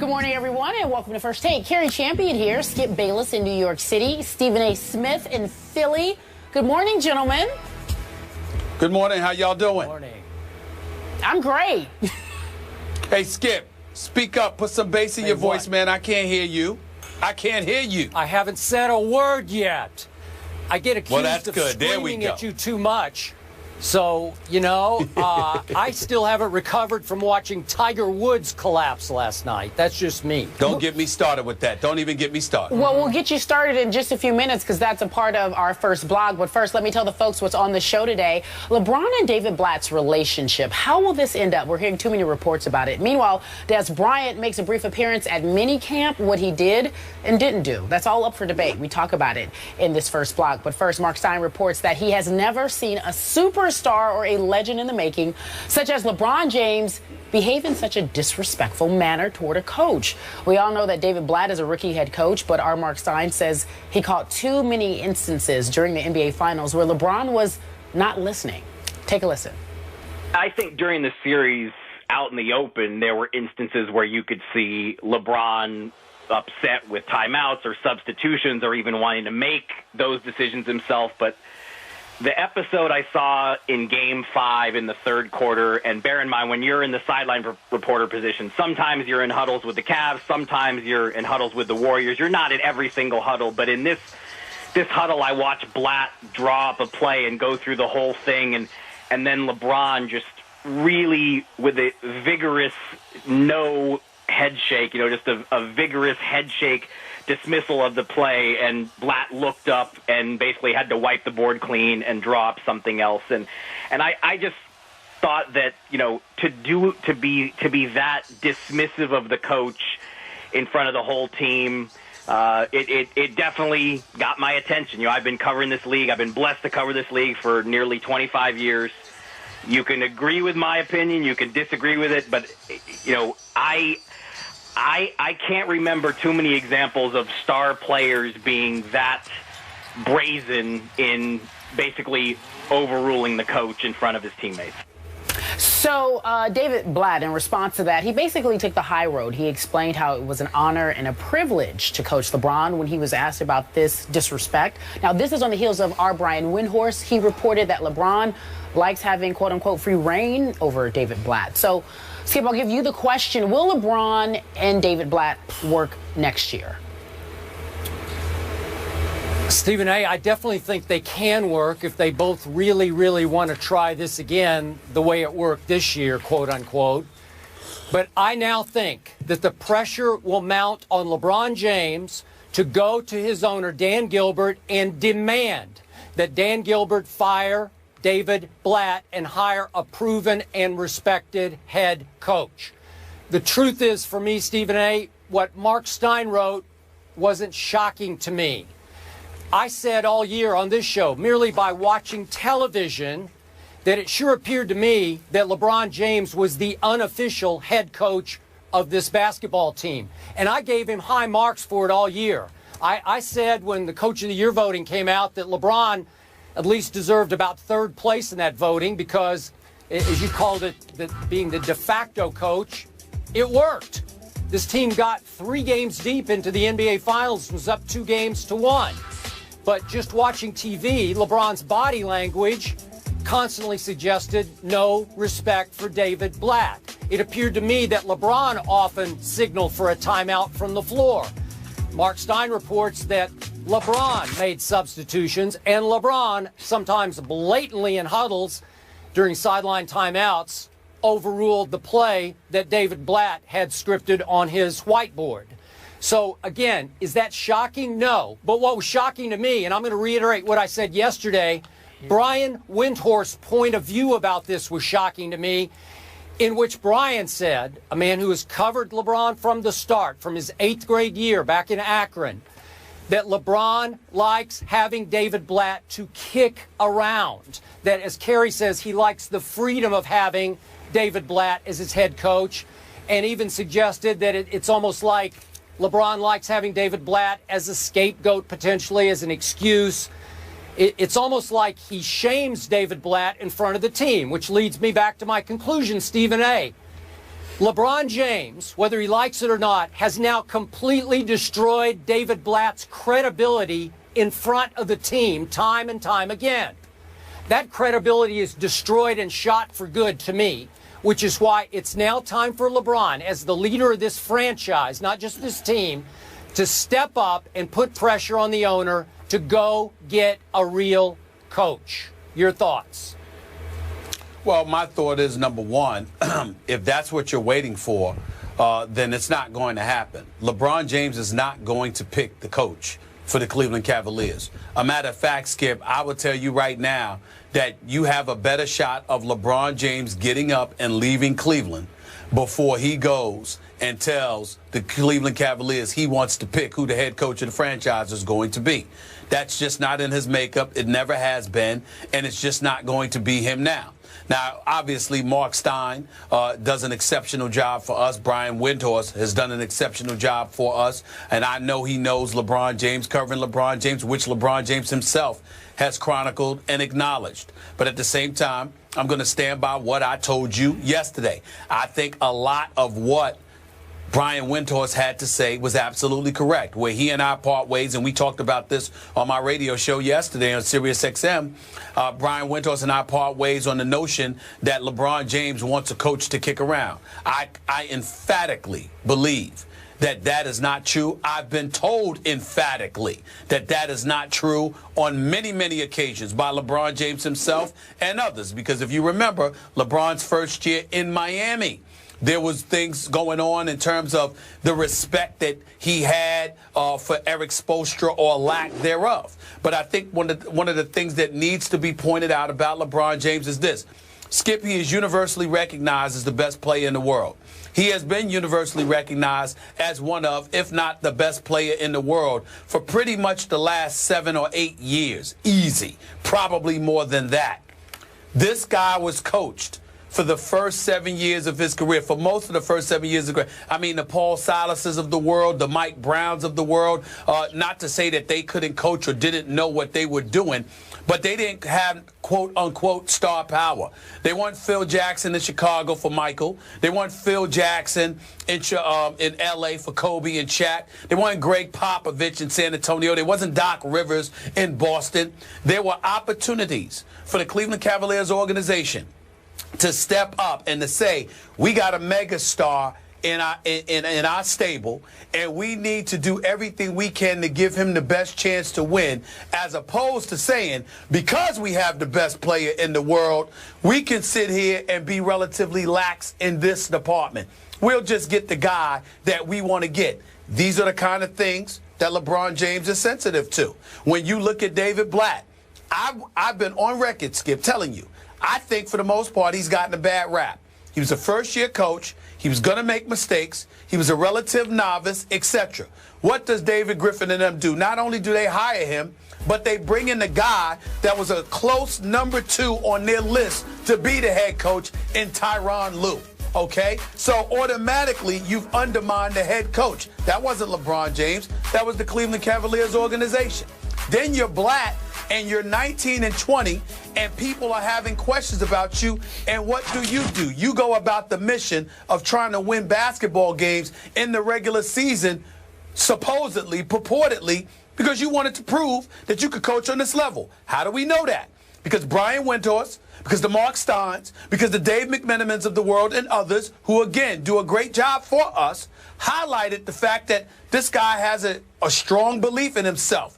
Good morning, everyone, and welcome to First Take. Carrie Champion here, Skip Bayless in New York City, Stephen A. Smith in Philly. Good morning, gentlemen. Good morning. How y'all doing? Good morning. I'm great. Hey, Skip, speak up. Put some bass in your voice, man. I can't hear you. I can't hear you. I haven't said a word yet. I get accused of screaming at you too much. So, I still haven't recovered from watching Tiger Woods collapse last night. That's just me. Don't get me started with that. Don't even get me started. Well, we'll get you started in just a few minutes because that's a part of our first blog. But first, let me tell the folks what's on the show today. LeBron and David Blatt's relationship. How will this end up? We're hearing too many reports about it. Meanwhile, Des Bryant makes a brief appearance at minicamp, what he did and didn't do. That's all up for debate. We talk about it in this first blog. But first, Mark Stein reports that he has never seen a superstar or a legend in the making, such as LeBron James, behave in such a disrespectful manner toward a coach. We all know that David Blatt is a rookie head coach, but our Mark Stein says he caught too many instances during the NBA Finals where LeBron was not listening. Take a listen. I think during the series out in the open, there were instances where you could see LeBron upset with timeouts or substitutions or even wanting to make those decisions himself, but the episode I saw in Game 5 in the third quarter, and bear in mind, when you're in the sideline reporter position, sometimes you're in huddles with the Cavs, sometimes you're in huddles with the Warriors. You're not in every single huddle, but in this huddle, I watched Blatt draw up a play and go through the whole thing, and then LeBron just really, with a vigorous no head shake, just a vigorous head shake dismissal of the play, and Blatt looked up and basically had to wipe the board clean and draw up something else. And I just thought that, to be that dismissive of the coach in front of the whole team, it definitely got my attention. I've been covering this league. I've been blessed to cover this league for nearly 25 years. You can agree with my opinion, you can disagree with it, but I can't remember too many examples of star players being that brazen in basically overruling the coach in front of his teammates. So David Blatt, in response to that, he basically took the high road. He explained how it was an honor and a privilege to coach LeBron when he was asked about this disrespect. Now, this is on the heels of our Brian Windhorst. He reported that LeBron likes having, quote unquote, free reign over David Blatt. So, Skip, I'll give you the question. Will LeBron and David Blatt work next year? Stephen A., I definitely think they can work if they both really, really want to try this again the way it worked this year, quote unquote. But I now think that the pressure will mount on LeBron James to go to his owner, Dan Gilbert, and demand that Dan Gilbert fire David Blatt and hire a proven and respected head coach. The truth is, for me, Stephen A., what Mark Stein wrote wasn't shocking to me. I said all year on this show, merely by watching television, that it sure appeared to me that LeBron James was the unofficial head coach of this basketball team. And I gave him high marks for it all year. I said when the Coach of the Year voting came out that LeBron at least deserved about third place in that voting because, as you called it, being the de facto coach, it worked. This team got 3 games deep into the NBA Finals and was up 2-1. But just watching TV, LeBron's body language constantly suggested no respect for David Blatt. It appeared to me that LeBron often signaled for a timeout from the floor. Mark Stein reports that LeBron made substitutions, and LeBron, sometimes blatantly in huddles during sideline timeouts, overruled the play that David Blatt had scripted on his whiteboard. So, again, is that shocking? No. But what was shocking to me, and I'm going to reiterate what I said yesterday, Brian Windhorst's point of view about this was shocking to me, in which Brian said, a man who has covered LeBron from the start, from his 8th grade year back in Akron, that LeBron likes having David Blatt to kick around. That, as Kerry says, he likes the freedom of having David Blatt as his head coach, and even suggested that it's almost like LeBron likes having David Blatt as a scapegoat, potentially, as an excuse. It's almost like he shames David Blatt in front of the team, which leads me back to my conclusion, Stephen A. LeBron James, whether he likes it or not, has now completely destroyed David Blatt's credibility in front of the team time and time again. That credibility is destroyed and shot for good to me, which is why it's now time for LeBron, as the leader of this franchise, not just this team, to step up and put pressure on the owner to go get a real coach. Your thoughts? Well, my thought is, number one, if that's what you're waiting for, then it's not going to happen. LeBron James is not going to pick the coach for the Cleveland Cavaliers. A matter of fact, Skip, I will tell you right now that you have a better shot of LeBron James getting up and leaving Cleveland before he goes and tells the Cleveland Cavaliers he wants to pick who the head coach of the franchise is going to be. That's just not in his makeup. It never has been, and it's just not going to be him now. Now, obviously, Mark Stein does an exceptional job for us. Brian Windhorst has done an exceptional job for us. And I know he knows LeBron James, covering LeBron James, which LeBron James himself has chronicled and acknowledged. But at the same time, I'm going to stand by what I told you yesterday. I think a lot of what Brian Windhorst had to say was absolutely correct. Where he and I part ways, and we talked about this on my radio show yesterday on Sirius XM, Brian Windhorst and I part ways on the notion that LeBron James wants a coach to kick around. I emphatically believe that that is not true. I've been told emphatically that that is not true on many, many occasions by LeBron James himself and others. Because if you remember, LeBron's first year in Miami, there was things going on in terms of the respect that he had for Eric Spoelstra, or lack thereof. But I think one of the things that needs to be pointed out about LeBron James is this. Skip, he is universally recognized as the best player in the world. He has been universally recognized as one of, if not the best player in the world, for pretty much the last 7 or 8 years. Easy. Probably more than that. This guy was coached for the first 7 years of his career, for most of the first 7 years of career. I mean, the Paul Silases of the world, the Mike Browns of the world, not to say that they couldn't coach or didn't know what they were doing, but they didn't have, quote-unquote, star power. They weren't Phil Jackson in Chicago for Michael. They weren't Phil Jackson in L.A. for Kobe and Shaq. They weren't Greg Popovich in San Antonio. They wasn't Doc Rivers in Boston. There were opportunities for the Cleveland Cavaliers organization to step up and to say, we got a mega star in our stable, and we need to do everything we can to give him the best chance to win, as opposed to saying, because we have the best player in the world, we can sit here and be relatively lax in this department. We'll just get the guy that we want to get. These are the kind of things that LeBron James is sensitive to. When you look at David Blatt, I've been on record, Skip, telling you, I think for the most part he's gotten a bad rap. He was a first-year coach. He was going to make mistakes. He was a relative novice, etc. What does David Griffin and them do? Not only do they hire him, but they bring in the guy that was a close number 2 on their list to be the head coach in Tyronn Lue. Okay? So automatically you've undermined the head coach. That wasn't LeBron James. That was the Cleveland Cavaliers organization. Then you're Blatt, and you're 19 and 20, and people are having questions about you, and what do? You go about the mission of trying to win basketball games in the regular season, supposedly, purportedly, because you wanted to prove that you could coach on this level. How do we know that? Because Brian Windhorst, because the Mark Steins, because the Dave McMenamins of the world and others, who, again, do a great job for us, highlighted the fact that this guy has a strong belief in himself.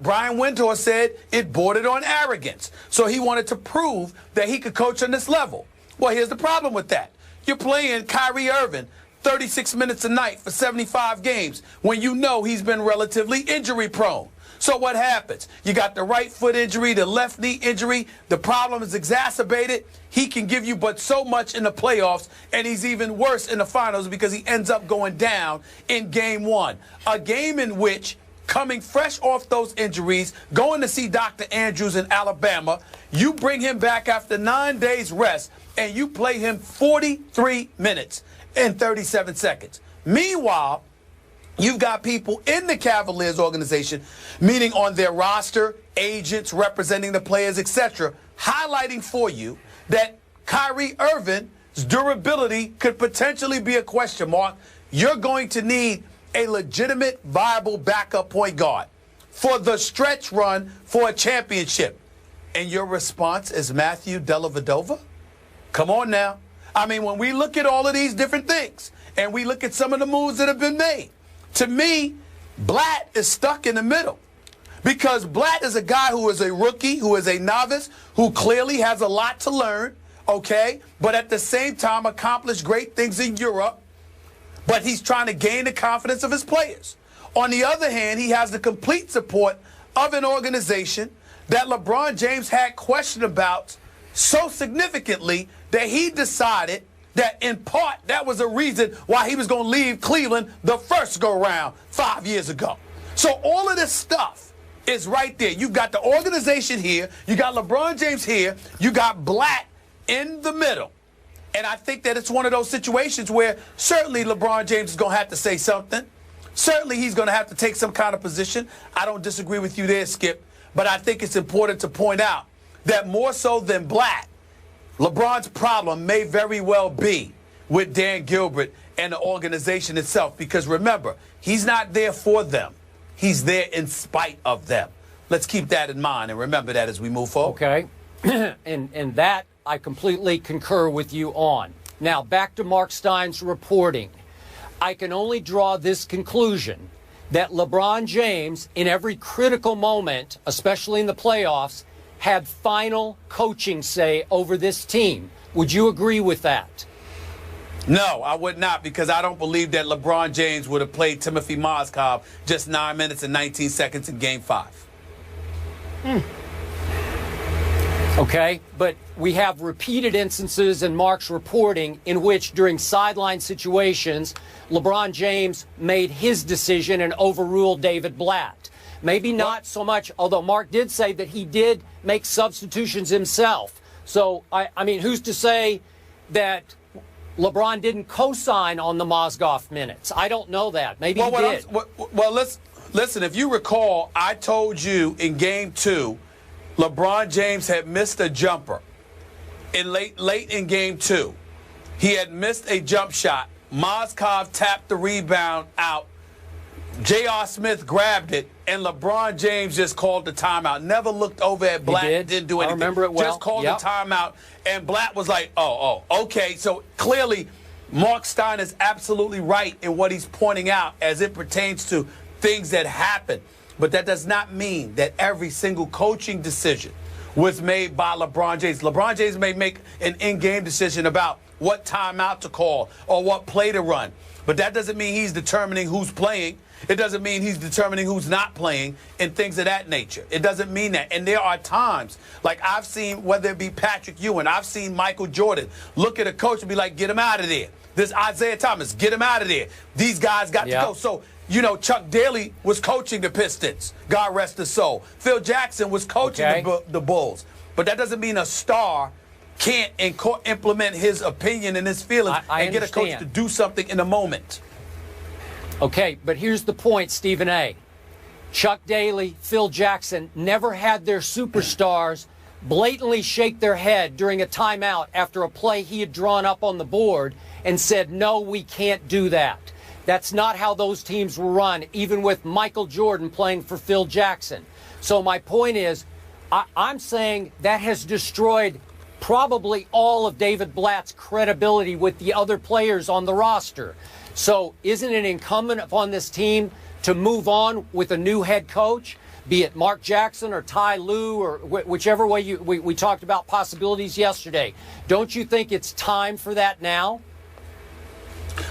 Brian Windhorst said it bordered on arrogance. So he wanted to prove that he could coach on this level. Well, here's the problem with that. You're playing Kyrie Irving 36 minutes a night for 75 games when you know he's been relatively injury prone. So what happens? You got the right foot injury, the left knee injury. The problem is exacerbated. He can give you but so much in the playoffs, and he's even worse in the finals because he ends up going down in game 1. A game in which, coming fresh off those injuries, going to see Dr. Andrews in Alabama, you bring him back after 9 days rest, and you play him 43 minutes and 37 seconds. Meanwhile, you've got people in the Cavaliers organization, meaning on their roster, agents representing the players, etc., highlighting for you that Kyrie Irving durability could potentially be a question mark. You're going to need a legitimate, viable backup point guard for the stretch run for a championship. And your response is Matthew Dellavedova? Come on now. I mean, when we look at all of these different things and we look at some of the moves that have been made, to me, Blatt is stuck in the middle. Because Blatt is a guy who is a rookie, who is a novice, who clearly has a lot to learn, okay, but at the same time accomplished great things in Europe, but he's trying to gain the confidence of his players. On the other hand, he has the complete support of an organization that LeBron James had question about so significantly that he decided that in part that was a reason why he was going to leave Cleveland the first go-round 5 years ago. So all of this stuff is right there. You've got the organization here. You got LeBron James here. You got Blatt in the middle. And I think that it's one of those situations where certainly LeBron James is going to have to say something. Certainly he's going to have to take some kind of position. I don't disagree with you there, Skip. But I think it's important to point out that more so than Blatt, LeBron's problem may very well be with Dan Gilbert and the organization itself. Because remember, he's not there for them. He's there in spite of them. Let's keep that in mind and remember that as we move forward. Okay. and that I completely concur with you on. Now, back to Mark Stein's reporting. I can only draw this conclusion that LeBron James, in every critical moment, especially in the playoffs, had final coaching say over this team. Would you agree with that? No, I would not, because I don't believe that LeBron James would have played Timothy Mozgov just 9 minutes and 19 seconds in Game 5. Okay, but we have repeated instances in Mark's reporting in which during sideline situations, LeBron James made his decision and overruled David Blatt. Maybe not so much, although Mark did say that he did make substitutions himself. So, I mean, who's to say that LeBron didn't co-sign on the Mozgov minutes? I don't know that. Maybe he did. Listen, if you recall, I told you in Game 2, LeBron James had missed a jumper in late in Game 2. He had missed a jump shot. Mozgov tapped the rebound out. J.R. Smith grabbed it, and LeBron James just called the timeout. Never looked over at Blatt, didn't do anything. I remember it well. Just called the timeout, and Blatt was like, okay. So clearly, Mark Stein is absolutely right in what he's pointing out as it pertains to things that happen. But that does not mean that every single coaching decision was made by LeBron James. LeBron James may make an in-game decision about what timeout to call or what play to run. But that doesn't mean he's determining who's playing. It doesn't mean he's determining who's not playing and things of that nature. It doesn't mean that. And there are times, like I've seen, whether it be Patrick Ewing, I've seen Michael Jordan look at a coach and be like, get him out of there. This Isaiah Thomas, get him out of there. These guys got to go. So, you know, Chuck Daly was coaching the Pistons. God rest his soul. Phil Jackson was coaching the Bulls. But that doesn't mean a star can't implement his opinion and his feelings and get a coach to do something in the moment. Okay, but here's the point, Stephen A. Chuck Daly, Phil Jackson never had their superstars blatantly shake their head during a timeout after a play he had drawn up on the board and said, no, we can't do that. That's not how those teams were run, even with Michael Jordan playing for Phil Jackson. So my point is, I'm saying that has destroyed probably all of David Blatt's credibility with the other players on the roster. So isn't it incumbent upon this team to move on with a new head coach, be it Mark Jackson or Ty Lue or whichever way we talked about possibilities yesterday? Don't you think it's time for that now?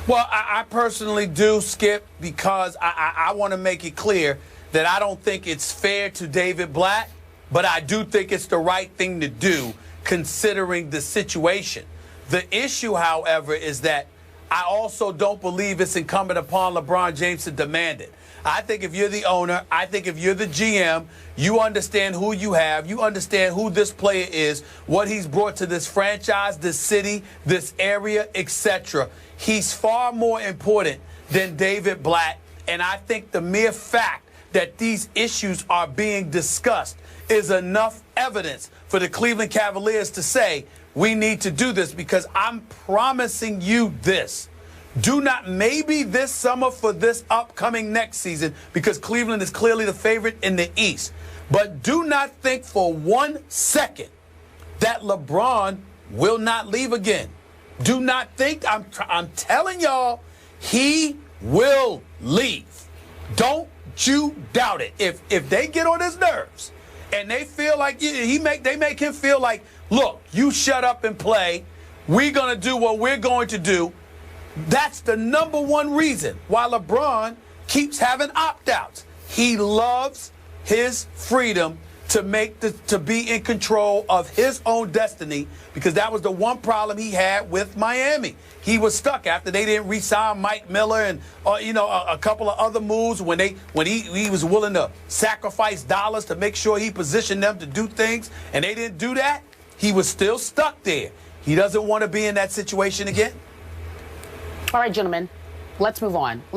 Well, I personally do, Skip, because I want to make it clear that I don't think it's fair to David Blatt, but I do think it's the right thing to do considering the situation. The issue, however, is that I also don't believe it's incumbent upon LeBron James to demand it. I think if you're the owner, I think if you're the GM, you understand who you have, you understand who this player is, what he's brought to this franchise, this city, this area, etc. He's far more important than David Blatt, and I think the mere fact that these issues are being discussed is enough evidence for the Cleveland Cavaliers to say, we need to do this, because I'm promising you this. Do not, maybe this summer for this upcoming next season, because Cleveland is clearly the favorite in the East. But do not think for 1 second that LeBron will not leave again. Do not think, I'm telling y'all, he will leave. Don't you doubt it. If they get on his nerves and they feel like they make him feel like, look, you shut up and play. We're going to do what we're going to do. That's the number one reason why LeBron keeps having opt-outs. He loves his freedom to be in control of his own destiny, because that was the one problem he had with Miami. He was stuck after they didn't re-sign Mike Miller and a couple of other moves when he was willing to sacrifice dollars to make sure he positioned them to do things, and they didn't do that. He was still stuck there. He doesn't want to be in that situation again. All right, gentlemen, let's move on.